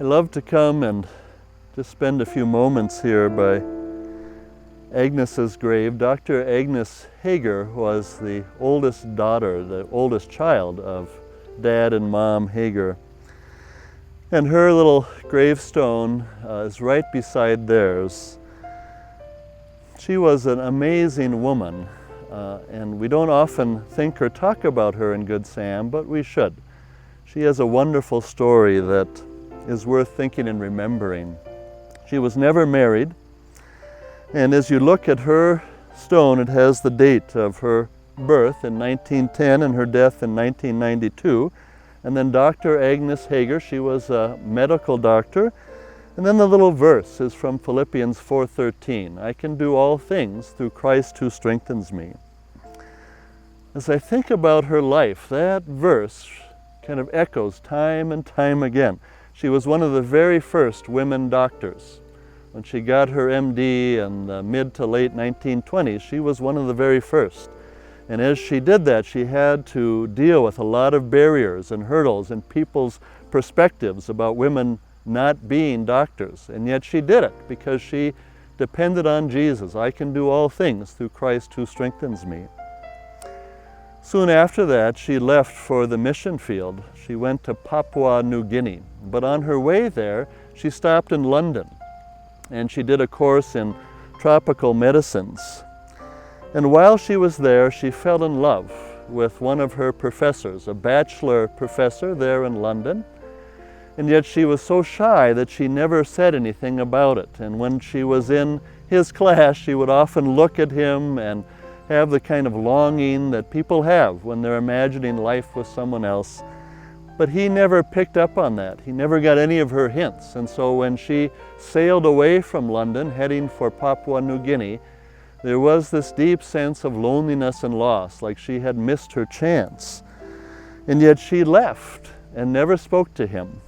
I love to come and just spend a few moments here by Agnes's grave. Dr. Agnes Hoeger was the oldest daughter, the oldest child of Dad and Mom Hoeger. And her little gravestone is right beside theirs. She was an amazing woman, and we don't often think or talk about her in Good Sam, but we should. She has a wonderful story that is worth thinking and remembering. She was never married, and as you look at her stone, it has the date of her birth in 1910 and her death in 1992. And then Dr. Agnes Hoeger, she was a medical doctor. And then the little verse is from Philippians 4:13. I can do all things through Christ who strengthens me. As I think about her life, that verse kind of echoes time and time again. She was one of the very first women doctors. When she got her MD in the mid to late 1920s, she was one of the very first. And as she did that, she had to deal with a lot of barriers and hurdles and people's perspectives about women not being doctors. And yet she did it because she depended on Jesus. I can do all things through Christ who strengthens me. Soon after that, she left for the mission field. She went to Papua New Guinea. But on her way there, she stopped in London, and she did a course in tropical medicines. And while she was there, she fell in love with one of her professors, a bachelor professor there in London. And yet she was so shy that she never said anything about it. And when she was in his class, she would often look at him and have the kind of longing that people have when they're imagining life with someone else. But he never picked up on that. He never got any of her hints. And so when she sailed away from London, heading for Papua New Guinea, there was this deep sense of loneliness and loss, like she had missed her chance. And yet she left and never spoke to him.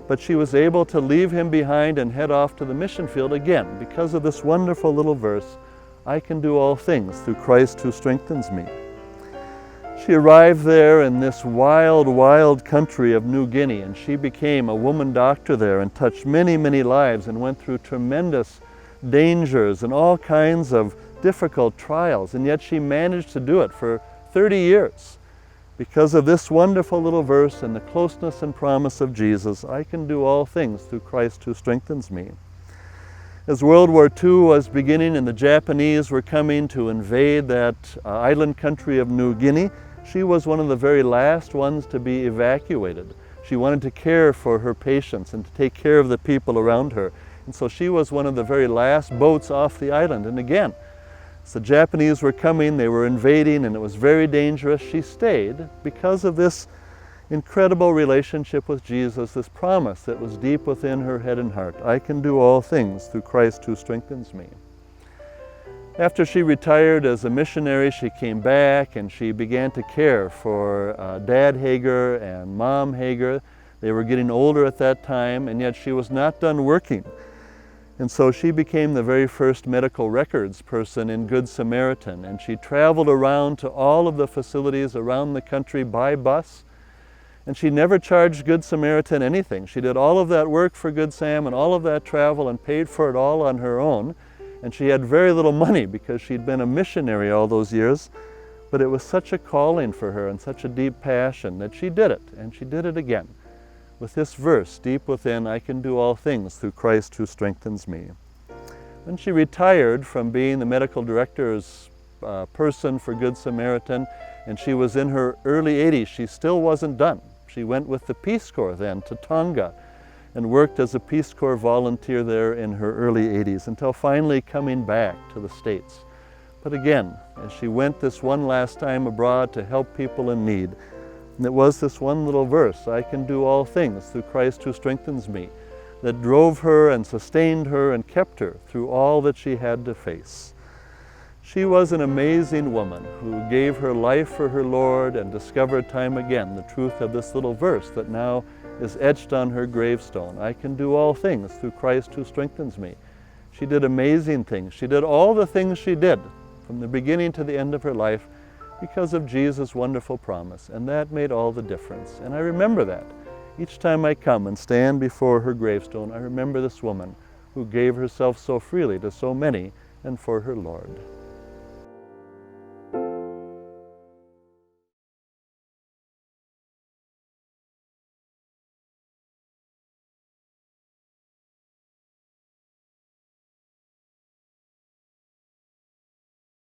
But she was able to leave him behind and head off to the mission field again because of this wonderful little verse, I can do all things through Christ who strengthens me. She arrived there in this wild, wild country of New Guinea, and she became a woman doctor there and touched many, many lives and went through tremendous dangers and all kinds of difficult trials. And yet she managed to do it for 30 years because of this wonderful little verse and the closeness and promise of Jesus. I can do all things through Christ who strengthens me. As World War II was beginning and the Japanese were coming to invade that island country of New Guinea, she was one of the very last ones to be evacuated. She wanted to care for her patients and to take care of the people around her. And so she was one of the very last boats off the island. And again, as the Japanese were coming, they were invading, and it was very dangerous. She stayed because of this incredible relationship with Jesus, this promise that was deep within her head and heart. I can do all things through Christ who strengthens me. After she retired as a missionary, she came back and she began to care for Dad Hoeger and Mom Hoeger. They were getting older at that time, and yet she was not done working. And so she became the very first medical records person in Good Samaritan, and she traveled around to all of the facilities around the country by bus. And she never charged Good Samaritan anything. She did all of that work for Good Sam and all of that travel and paid for it all on her own. And she had very little money because she'd been a missionary all those years. But it was such a calling for her and such a deep passion that she did it, and she did it again. With this verse deep within, I can do all things through Christ who strengthens me. When she retired from being the medical director's person for Good Samaritan, and she was in her early 80s, she still wasn't done. She went with the Peace Corps then to Tonga and worked as a Peace Corps volunteer there in her early 80s until finally coming back to the States. But again, as she went this one last time abroad to help people in need, and it was this one little verse, I can do all things through Christ who strengthens me, that drove her and sustained her and kept her through all that she had to face. She was an amazing woman who gave her life for her Lord and discovered time again the truth of this little verse that now is etched on her gravestone. I can do all things through Christ who strengthens me. She did amazing things. She did all the things she did from the beginning to the end of her life because of Jesus' wonderful promise, and that made all the difference. And I remember that Each time I come and stand before her gravestone, I remember this woman who gave herself so freely to so many and for her Lord.